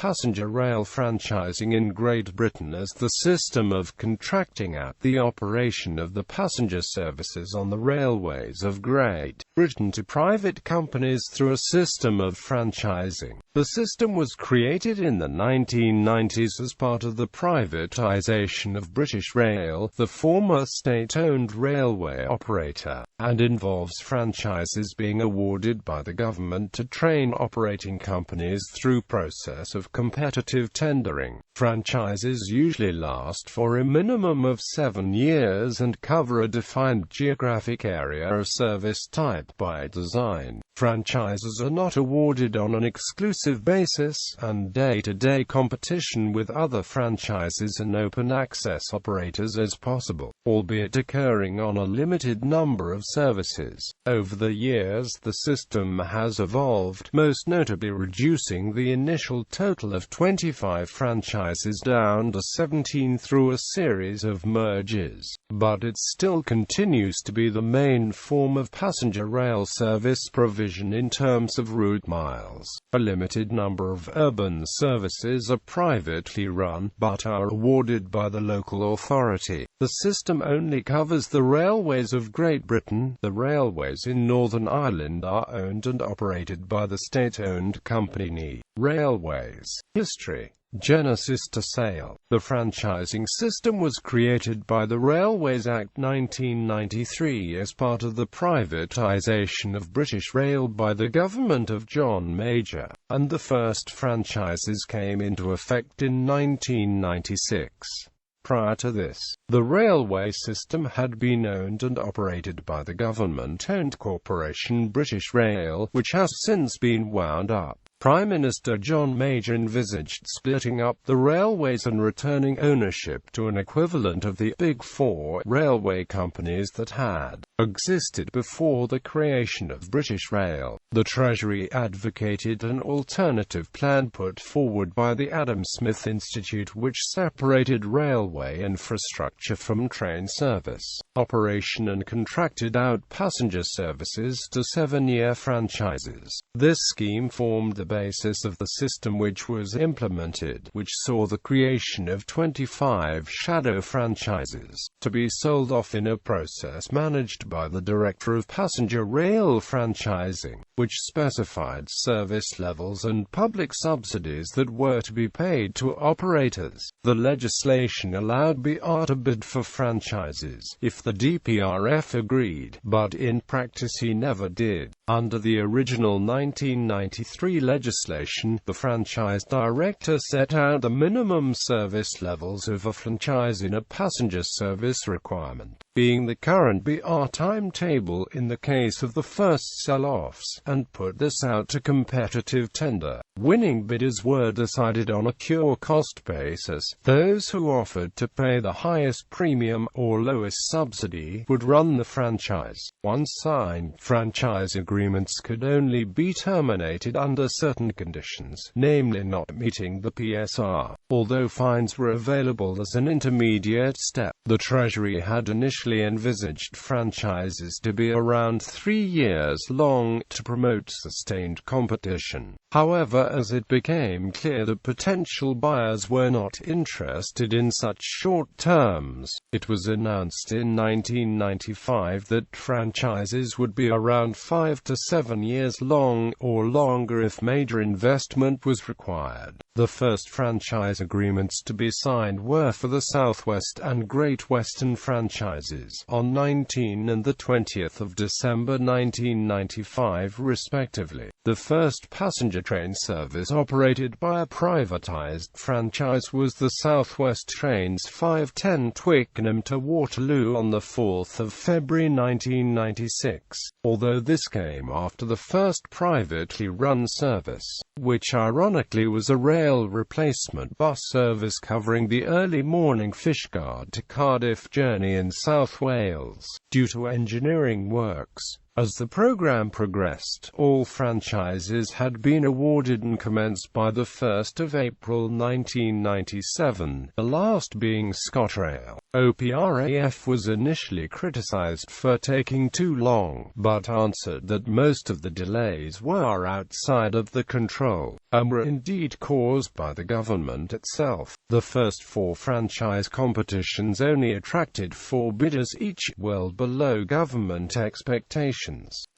passenger rail franchising in Great Britain as the system of contracting out the operation of the passenger services on the railways of Great Britain to private companies through a system of franchising. The system was created in the 1990s as part of the privatisation of British Rail, the former state-owned railway operator, and involves franchises being awarded by the government to train operating companies through process of competitive tendering. Franchises usually last for a minimum of 7 years and cover a defined geographic area or service type by design. Franchises are not awarded on an exclusive basis, and day-to-day competition with other franchises and open-access operators is possible, albeit occurring on a limited number of services. Over the years, the system has evolved, most notably reducing the initial total of 25 franchises down to 17 through a series of mergers. But it still continues to be the main form of passenger rail service provision in terms of route miles. A limited number of urban services are privately run, but are awarded by the local authority. The system only covers the railways of Great Britain. The railways in Northern Ireland are owned and operated by the state-owned company Railways. History. Genesis to sale. The franchising system was created by the Railways Act 1993 as part of the privatisation of British Rail by the government of John Major, and the first franchises came into effect in 1996. Prior to this, the railway system had been owned and operated by the government-owned corporation British Rail, which has since been wound up. Prime Minister John Major envisaged splitting up the railways and returning ownership to an equivalent of the Big Four railway companies that had existed before the creation of British Rail. The Treasury advocated an alternative plan put forward by the Adam Smith Institute, which separated railway infrastructure from train service operation and contracted out passenger services to 7-year franchises. This scheme formed the basis of the system which was implemented, which saw the creation of 25 shadow franchises, to be sold off in a process managed by the Director of Passenger Rail Franchising, which specified service levels and public subsidies that were to be paid to operators. The legislation allowed BR to bid for franchises if the DPRF agreed, but in practice he never did. Under the original 1993 legislation, the franchise director set out the minimum service levels of a franchise in a passenger service requirement, being the current BR timetable in the case of the first sell-offs, and put this out to competitive tender. Winning bidders were decided on a pure cost basis. Those who offered to pay the highest premium or lowest subsidy would run the franchise. Once signed, franchise agreements could only be terminated under certain conditions, namely not meeting the PSR, although fines were available as an intermediate step. The Treasury had initially envisaged franchises to be around 3 years long, to promote sustained competition. However, as it became clear that potential buyers were not interested in such short terms, it was announced in 1995 that franchises would be around 5 to 7 years long, or longer if major investment was required. The first franchise agreements to be signed were for the South West and Great Western franchises, on 19 and the 20th of December 1995 respectively. The first passenger train service operated by a privatized franchise was the South West Trains 510 Twickenham to Waterloo on the 4th of February 1996, although this came after the first privately run service, which ironically was a rail replacement bus service covering the early morning Fishguard to Cardiff journey in South Wales. Due to engineering works, As the program progressed, all franchises had been awarded and commenced by the 1st of April 1997, the last being ScotRail. OPRAF was initially criticized for taking too long, but answered that most of the delays were outside of the control, and were indeed caused by the government itself. The first 4 franchise competitions only attracted 4 bidders each, well below government expectations.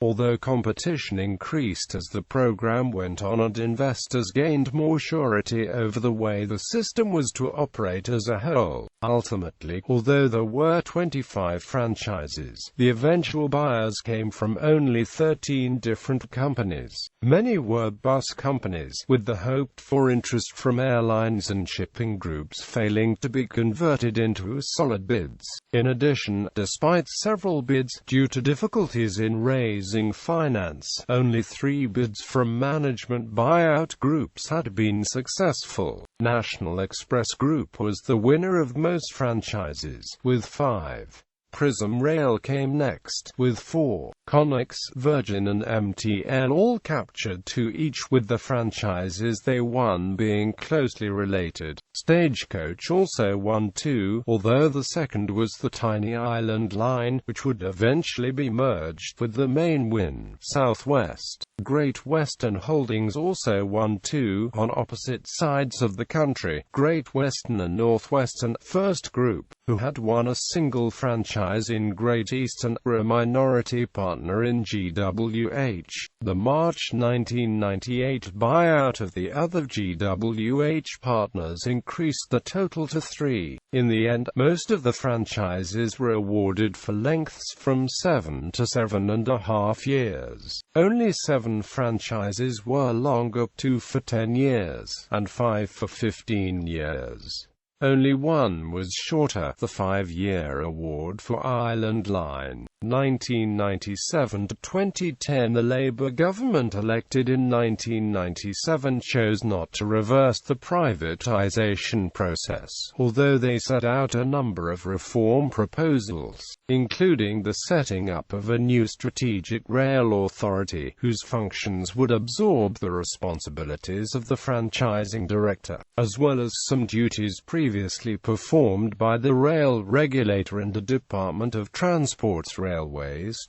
Although competition increased as the program went on and investors gained more surety over the way the system was to operate as a whole. Ultimately, although there were 25 franchises, the eventual buyers came from only 13 different companies. Many were bus companies, with the hoped-for interest from airlines and shipping groups failing to be converted into solid bids. In addition, despite several bids, due to difficulties in raising finance, only 3 bids from management buyout groups had been successful. National Express Group was the winner of most franchises, with 5. Prism Rail came next, with 4. Connex, Virgin and MTN all captured 2 each, with the franchises they won being closely related. Stagecoach also won 2, although the second was the Tiny Island Line, which would eventually be merged with the main win, Southwest. Great Western Holdings also won 2, on opposite sides of the country. Great Western and Northwestern First Group, who had won a single franchise in Great Eastern, were a minority partner in GWH. The March 1998 buyout of the other GWH partners increased the total to 3. In the end, most of the franchises were awarded for lengths from 7 to 7.5 years. Only 7 franchises were longer, 2 for 10 years, and 5 for 15 years. Only one was shorter, the 5-year award for Island Line. 1997 to 2010. The Labour government elected in 1997 chose not to reverse the privatisation process, although they set out a number of reform proposals, including the setting up of a new strategic rail authority, whose functions would absorb the responsibilities of the franchising director, as well as some duties previously performed by the rail regulator and the Department of Transport's Railways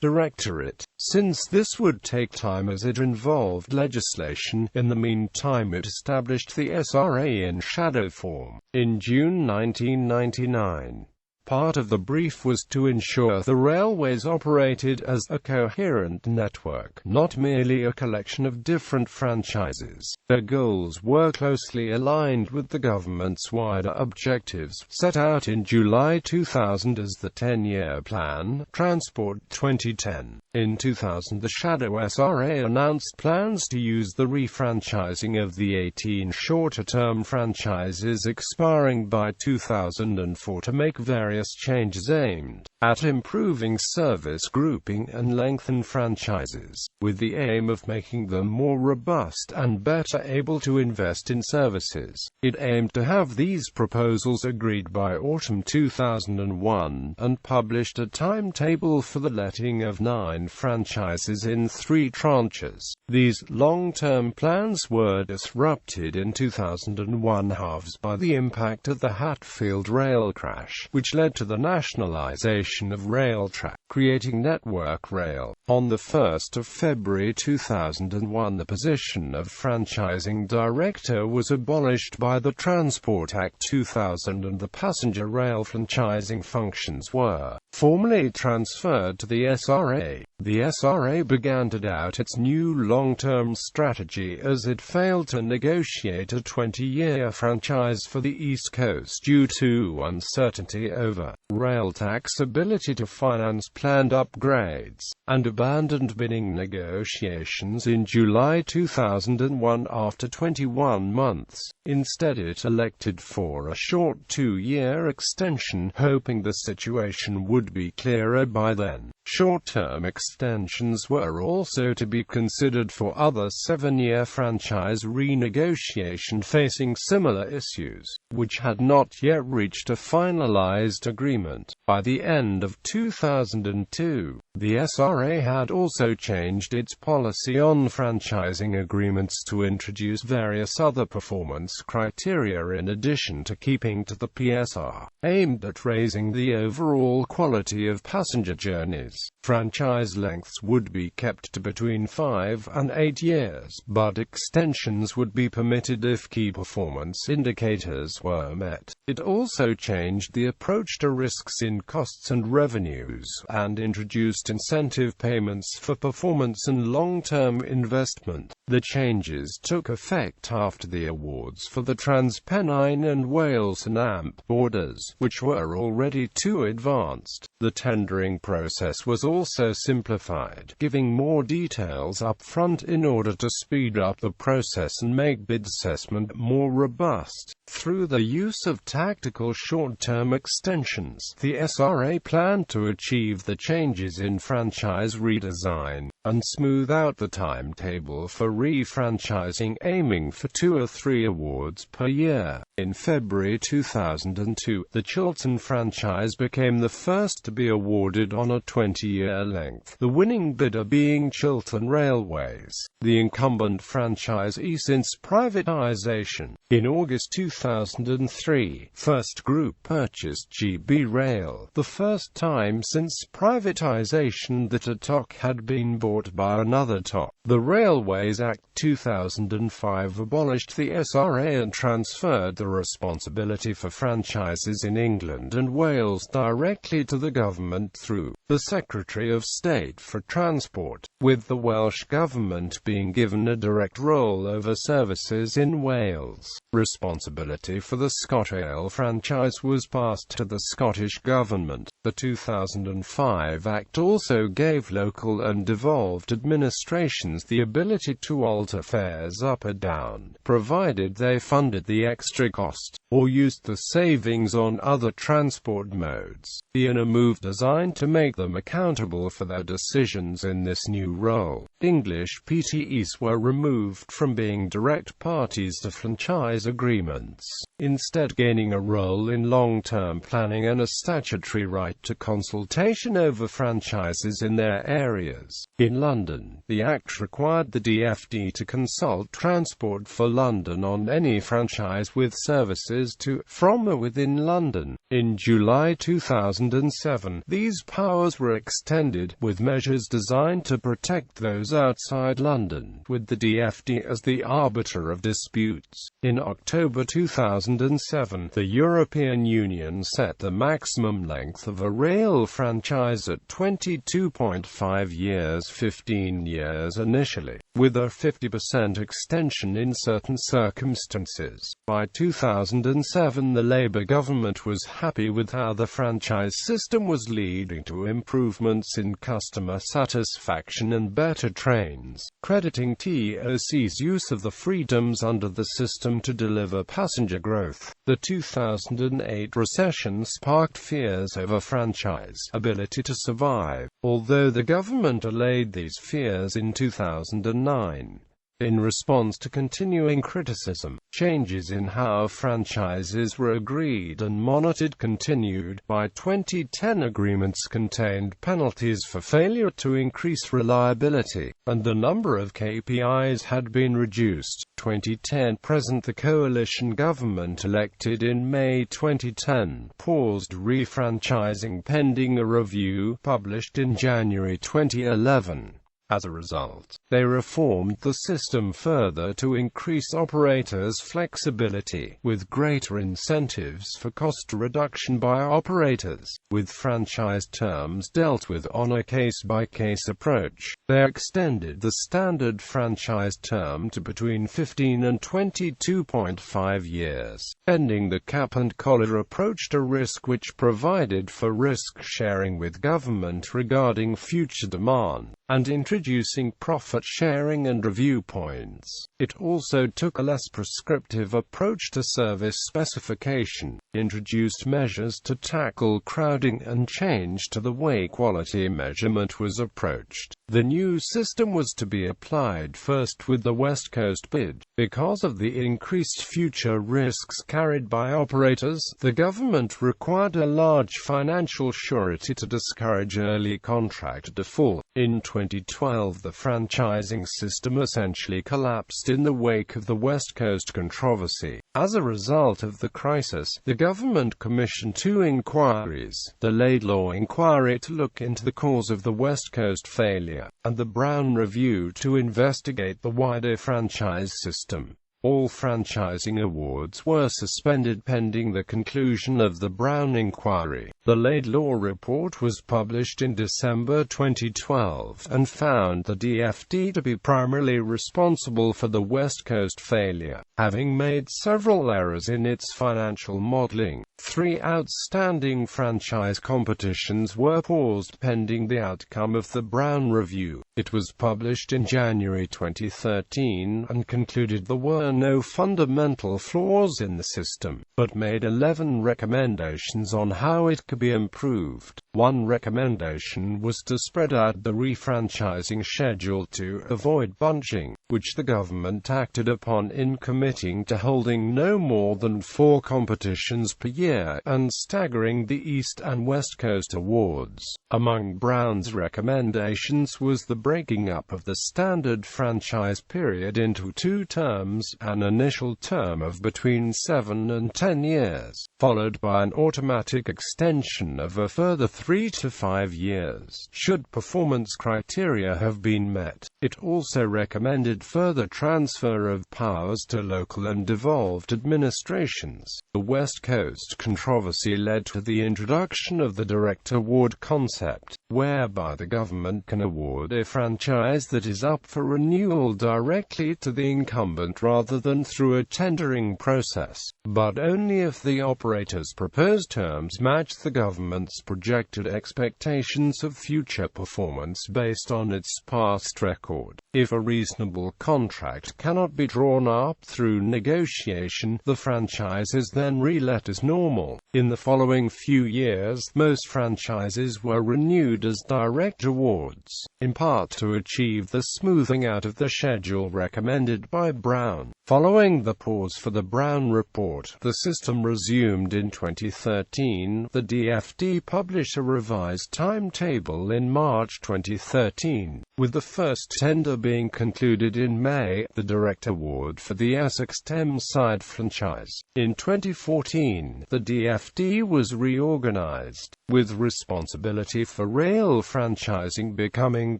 Directorate. Since this would take time as it involved legislation, in the meantime it established the SRA in shadow form. In June 1999, part of the brief was to ensure the railways operated as a coherent network, not merely a collection of different franchises. Their goals were closely aligned with the government's wider objectives, set out in July 2000 as the 10-year Plan, Transport 2010. In 2000, the shadow SRA announced plans to use the refranchising of the 18 shorter-term franchises expiring by 2004 to make various changes aimed at improving service grouping and lengthen franchises, with the aim of making them more robust and better able to invest in services. It aimed to have these proposals agreed by autumn 2001, and published a timetable for the letting of 9 franchises in 3 tranches. These long-term plans were disrupted in 2001 halves by the impact of the Hatfield rail crash, which led to the nationalization of Railtrack, creating Network Rail. On the 1st of February 2001, the position of franchising director was abolished by the Transport Act 2000, and the passenger rail franchising functions were formally transferred to the SRA. The SRA began to doubt its new long-term strategy as it failed to negotiate a 20-year franchise for the East Coast due to uncertainty over Railtrack's ability to finance planned upgrades, and abandoned bidding negotiations in July 2001 after 21 months. Instead, it elected for a short 2-year extension, hoping the situation would be clearer by then. Short-term extensions were also to be considered for other 7-year franchise renegotiation facing similar issues, which had not yet reached a finalized agreement. By the end of 2002, The SRA had also changed its policy on franchising agreements to introduce various other performance criteria in addition to keeping to the PSR, aimed at raising the overall quality of passenger journeys. Franchise lengths would be kept to between 5 and 8 years, but extensions would be permitted if key performance indicators were met. It also changed the approach to risks in costs and revenues, and introduced incentive payments for performance and long-term investment. The changes took effect after the awards for the Transpennine and Wales and AMP borders, which were already too advanced. The tendering process was also simplified, giving more details up front in order to speed up the process and make bid assessment more robust. Through the use of tactical short-term extensions, the SRA planned to achieve the changes in franchise redesign, and smooth out the timetable for refranchising, aiming for 2 or 3 awards per year. In February 2002, the Chiltern franchise became the first to be awarded on a 20-year length, the winning bidder being Chiltern Railways, the incumbent franchisee since privatisation. In August 2003, First Group purchased GB Rail, the first time since privatisation that a TOC had been bought by another TOC. The Railways Act 2005 abolished the SRA and transferred the responsibility for franchises in England and Wales directly to the government through the Secretary of State for Transport, with the Welsh Government being given a direct role over services in Wales. Responsibility for the ScotRail franchise was passed to the Scottish Government. The 2005 Act also gave local and devolved administrations the ability to alter fares up or down, provided they funded the extra cost, or used the savings on other transport modes, in a move designed to make them accountable for their decisions in this new role. English PTEs were removed from being direct parties to franchise agreements, instead gaining a role in long-term planning and a statutory right to consultation over franchises in their areas. In London, the Act required the DfT to consult Transport for London on any franchise with services to, from, or within London. In July 2007, these powers were extended, with measures designed to protect those outside London, with the DfT as the arbiter of disputes. In October 2007, the European Union set the maximum length of a rail franchise at 22.5 years, 15 years initially, with a 50% extension in certain circumstances. By 2007, the Labour government was happy with how the franchise system was leading to improvements in customer satisfaction and better trains, crediting TOC's use of the freedoms under the system to deliver passenger growth. The 2008 recession sparked fears over franchise ability to survive, although the government allayed these fears in 2009. In response to continuing criticism, changes in how franchises were agreed and monitored continued. By 2010, agreements contained penalties for failure to increase reliability, and the number of KPIs had been reduced. 2010 present, the coalition government elected in May 2010 paused refranchising pending a review published in January 2011. As a result, they reformed the system further to increase operators' flexibility, with greater incentives for cost reduction by operators, with franchise terms dealt with on a case-by-case approach. They extended the standard franchise term to between 15 and 22.5 years, ending the cap-and-collar approach to risk, which provided for risk-sharing with government regarding future demand. and introducing profit sharing and review points. It also took a less prescriptive approach to service specification, introduced measures to tackle crowding, and changed to the way quality measurement was approached. The new system was to be applied first with the West Coast bid. Because of the increased future risks carried by operators, the government required a large financial surety to discourage early contract default. In 2012, the franchising system essentially collapsed in the wake of the West Coast controversy. As a result of the crisis, the government commissioned 2 inquiries: the Laidlaw inquiry to look into the cause of the West Coast failure, and the Brown Review to investigate the wider franchise system. All franchising awards were suspended pending the conclusion of the Brown inquiry. The Laidlaw report was published in December 2012 and found the DFD to be primarily responsible for the West Coast failure, having made several errors in its financial modeling. 3 outstanding franchise competitions were paused pending the outcome of the Brown Review. It was published in January 2013 and concluded there were no fundamental flaws in the system, but made 11 recommendations on how it could be improved. One recommendation was to spread out the refranchising schedule to avoid bunching, which the government acted upon in committing to holding no more than 4 competitions per year and staggering the East and West Coast awards. Among Brown's recommendations was the breaking up of the standard franchise period into 2 terms, an initial term of between 7 and 10 years, followed by an automatic extension of a further 3 to 5 years, should performance criteria have been met. It also recommended further transfer of powers to local and devolved administrations. The West Coast controversy led to the introduction of the direct award concept, whereby the government can award a franchise that is up for renewal directly to the incumbent rather than through a tendering process, but only if the operator's proposed terms match the government's projected expectations of future performance based on its past record. If a reasonable contract cannot be drawn up through negotiation, the franchise is then relet as normal. In the following few years, most franchises were renewed as direct awards, in part to achieve the smoothing out of the schedule recommended by Brown. Following the pause for the Brown report, the system resumed in 2013. The DFD published a revised timetable in March 2013, with the first tender being concluded in May, the direct award for the Essex Thameside franchise. In 2014, the DFD was reorganized, with responsibility for rail franchising becoming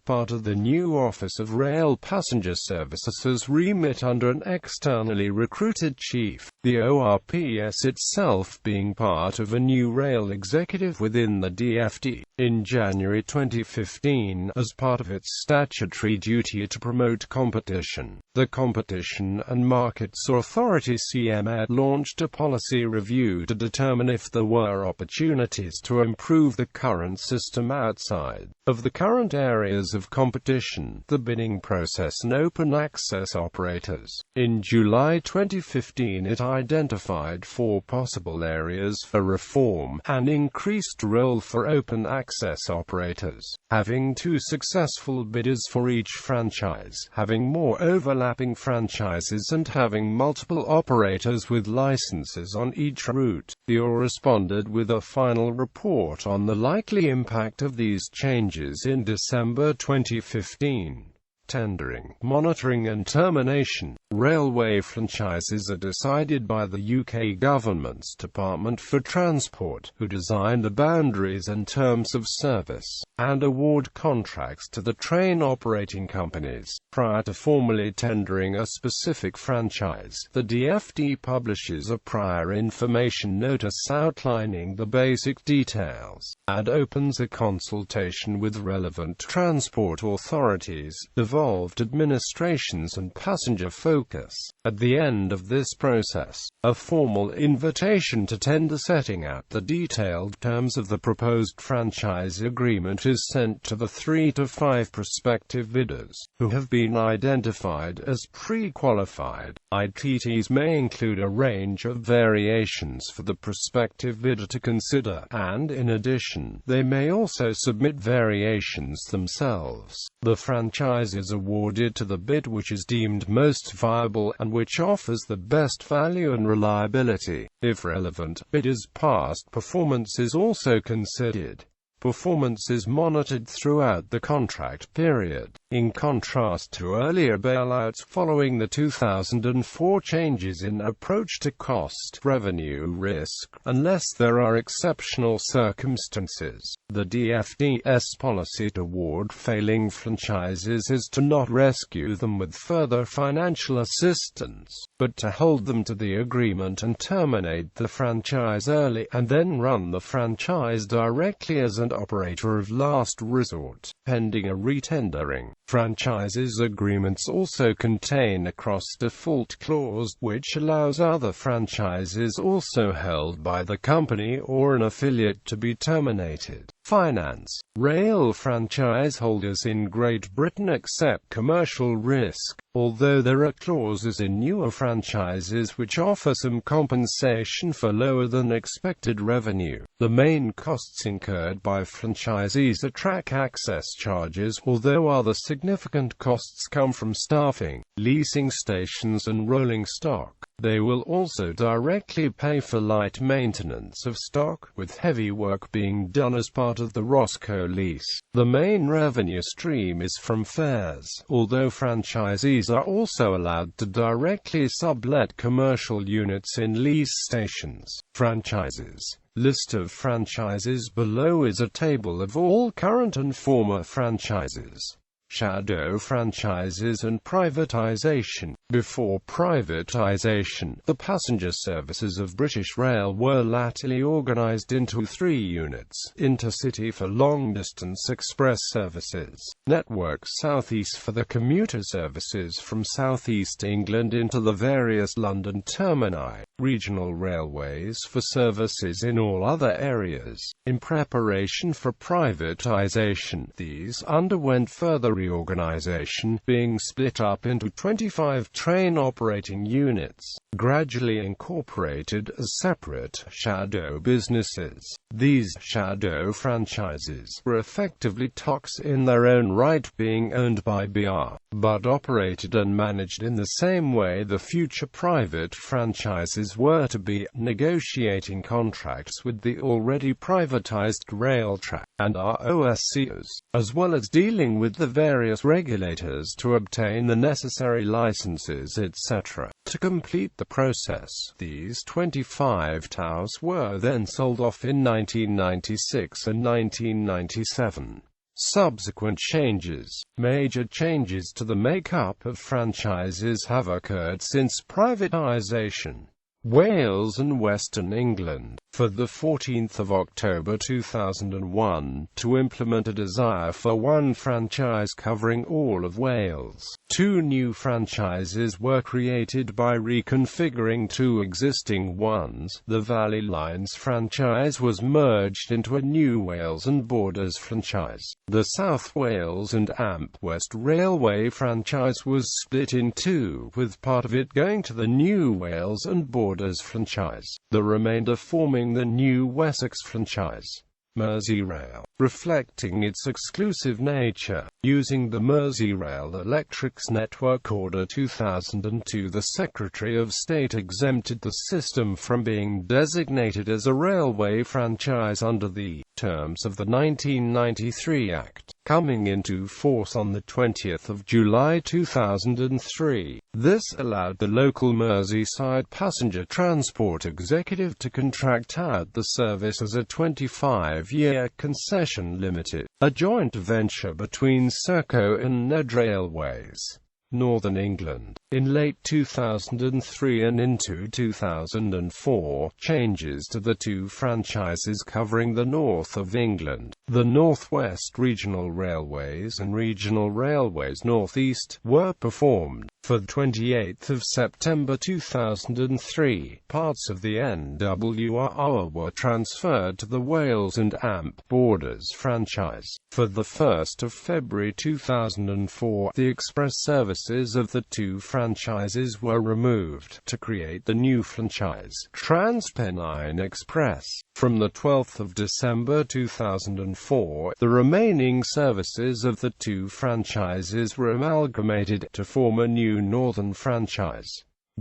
part of the new Office of Rail Passenger Services remit under an externally recruited chief, the ORPS itself being part of a new rail executive within the DFD. In January 2015, as part of its statutory duty to promote competition, the Competition and Markets Authority (CMA) launched a policy review to determine if there were opportunities to improve the current system outside of the current areas of competition, the bidding process and open access operators. In July 2015, it identified 4 possible areas for reform: an increased role for open access operators, having 2 successful bidders for each franchise, having more overlapping franchises, and having multiple operators with licenses on each route. The OR responded with a final report on the likely impact of these changes in December 2015. Tendering, monitoring and termination. Railway franchises are decided by the UK Government's Department for Transport, who design the boundaries and terms of service, and award contracts to the train operating companies. Prior to formally tendering a specific franchise, the DFD publishes a prior information notice outlining the basic details, and opens a consultation with relevant transport authorities, the involved administrations and passenger focus. At the end of this process, a formal invitation to tender setting out the detailed terms of the proposed franchise agreement is sent to the 3 to 5 prospective bidders, who have been identified as pre-qualified. ITTs may include a range of variations for the prospective bidder to consider, and in addition, they may also submit variations themselves. The franchise is awarded to the bid which is deemed most viable and which offers the best value and reliability. If relevant, bidders' past performance is also considered. Performance is monitored throughout the contract period. In contrast to earlier bailouts following the 2004 changes in approach to cost-revenue risk, unless there are exceptional circumstances, the DFD's policy toward failing franchises is to not rescue them with further financial assistance, but to hold them to the agreement and terminate the franchise early, and then run the franchise directly as an operator of last resort, pending a retendering. Franchises agreements also contain a cross-default clause, which allows other franchises also held by the company or an affiliate to be terminated. Finance. Rail franchise holders in Great Britain accept commercial risk, although there are clauses in newer franchises which offer some compensation for lower than expected revenue. The main costs incurred by franchisees are track access charges, although other significant costs come from staffing, leasing stations and rolling stock. They will also directly pay for light maintenance of stock, with heavy work being done as part of the Roscoe lease. The main revenue stream is from fares, although franchisees are also allowed to directly sublet commercial units in lease stations. Franchises. List of franchises below is a table of all current and former franchises. Shadow franchises and privatisation. Before privatisation, the passenger services of British Rail were latterly organised into 3 units: Intercity for long-distance express services, Network South East for the commuter services from South East England into the various London termini, Regional Railways for services in all other areas. In preparation for privatisation, these underwent further reorganisation, being split up into 25 train operating units, gradually incorporated as separate shadow businesses. These shadow franchises were effectively TOCs in their own right, being owned by BR, but operated and managed in the same way the future private franchises were to be, negotiating contracts with the already privatised Railtrack and ROSCOs, as well as dealing with the various regulators to obtain the necessary licenses, etc. To complete the process, these 25 TOWs were then sold off in 1996 and 1997. Subsequent changes. Major changes to the makeup of franchises have occurred since privatisation. Wales and Western England. For the 14th of October 2001, to implement a desire for one franchise covering all of Wales. 2 new franchises were created by reconfiguring 2 existing ones. The Valley Lines franchise was merged into a new Wales and Borders franchise. The South Wales and Amp West Railway franchise was split in 2, with part of it going to the new Wales and Borders franchise, the remainder forming the new Wessex franchise. Merseyrail. Reflecting its exclusive nature, using the Merseyrail Electrics Network Order 2002, the Secretary of State exempted the system from being designated as a railway franchise under the terms of the 1993 Act, coming into force on the 20th of July 2003. This allowed the local Merseyside Passenger Transport Executive to contract out the service as a 25-year concession limited, a joint venture between Serco and Ned Railways. Northern England. In late 2003 and into 2004, changes to the two franchises covering the north of England, the North West Regional Railways and Regional Railways North East, were performed. For 28 September 2003, parts of the NWR were transferred to the Wales and Amp Borders franchise. For 1 February 2004, the express services of the two franchises were removed to create the new franchise, TransPennine Express. From 12 December 2004, the remaining services of the two franchises were amalgamated to form a new northern franchise,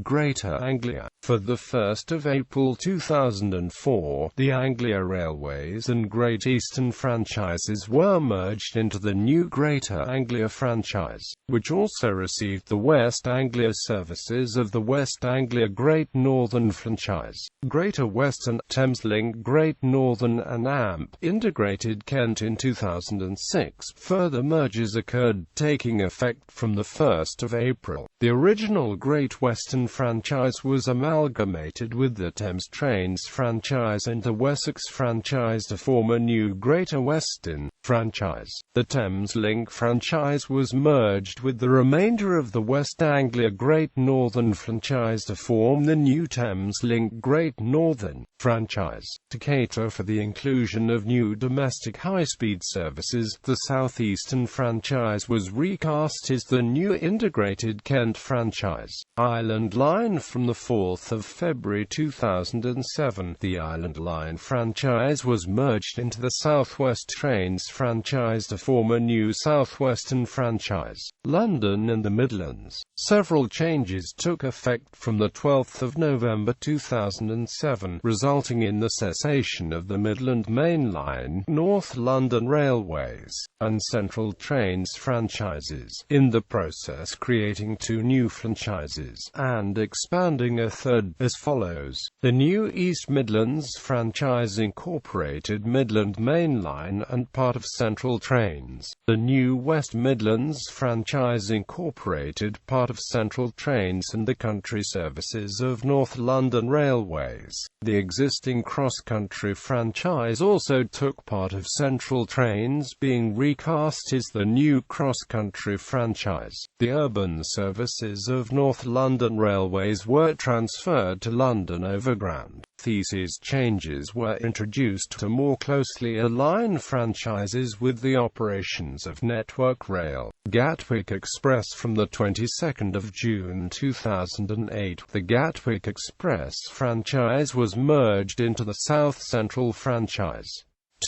Greater Anglia. For 1 April 2004, the Anglia Railways and Great Eastern franchises were merged into the new Greater Anglia franchise, which also received the West Anglia services of the West Anglia Great Northern franchise. Greater Western, Thameslink Great Northern and AMP Integrated Kent in 2006. Further mergers occurred, taking effect from 1 April. The original Great Western franchise was amalgamated with the Thames Trains franchise and the Wessex franchise to form a new Greater Western franchise. The Thameslink franchise was merged with the remainder of the West Anglia Great Northern franchise to form the new Thameslink Great Northern franchise. To cater for the inclusion of new domestic high-speed services, the South Eastern franchise was recast as the new Integrated Kent franchise. Island Line. From 4 February 2007, the Island Line franchise was merged into the South West Trains franchise to form a new South Western franchise. London and the Midlands. Several changes took effect from 12 November 2007, resulting in the cessation of the Midland Main Line, North London Railways, and Central Trains franchises, in the process creating two new franchises, and expanding a third, as follows. The new East Midlands franchise incorporated Midland Main Line and part of Central Trains. The new West Midlands franchise incorporated part of Central Trains and the country services of North London Railways. The existing cross-country franchise also took part of Central Trains, being recast as the new cross-country franchise. The urban services of North London Railways were transferred to London Overground. These changes were introduced to more closely align franchises with the operations of Network Rail. Gatwick Express. From the 22nd of June 2008, the Gatwick Express franchise was merged into the South Central franchise.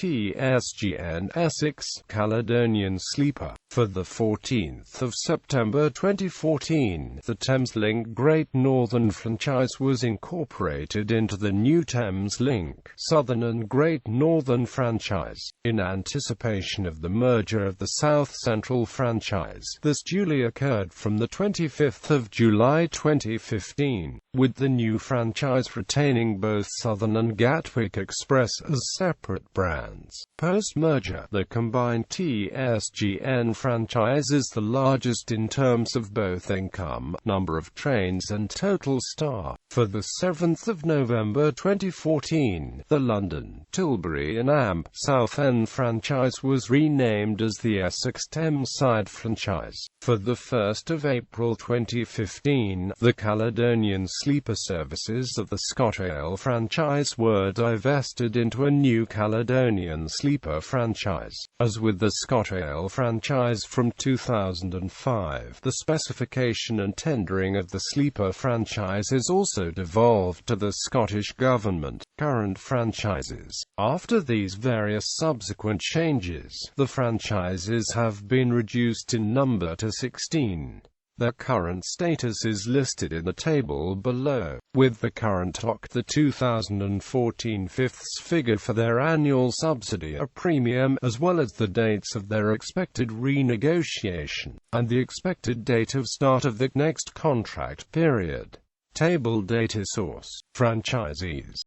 TSGN Essex Caledonian Sleeper. For the 14th of September 2014, the Thameslink Great Northern franchise was incorporated into the new Thameslink Southern and Great Northern franchise. In anticipation of the merger of the South Central franchise, this duly occurred from the 25th of July 2015, with the new franchise retaining both Southern and Gatwick Express as separate brands. Post-merger, the combined TSGN franchise is the largest in terms of both income, number of trains and total staff. For the 7th of November 2014, the London, Tilbury and AMP Southend franchise was renamed as the Essex Thameside franchise. For the 1st of April 2015, the Caledonian Sleeper services of the ScotRail franchise were divested into a new Caledonian Sleeper franchise. As with the ScotRail franchise from 2005, the specification and tendering of the Sleeper franchise has also devolved to the Scottish Government. Current franchises. After these various subsequent changes, the franchises have been reduced in number to 16. Their current status is listed in the table below, with the current OC, the 2014 fifths figure for their annual subsidy or premium, as well as the dates of their expected renegotiation, and the expected date of start of the next contract period. Table data source: franchisees.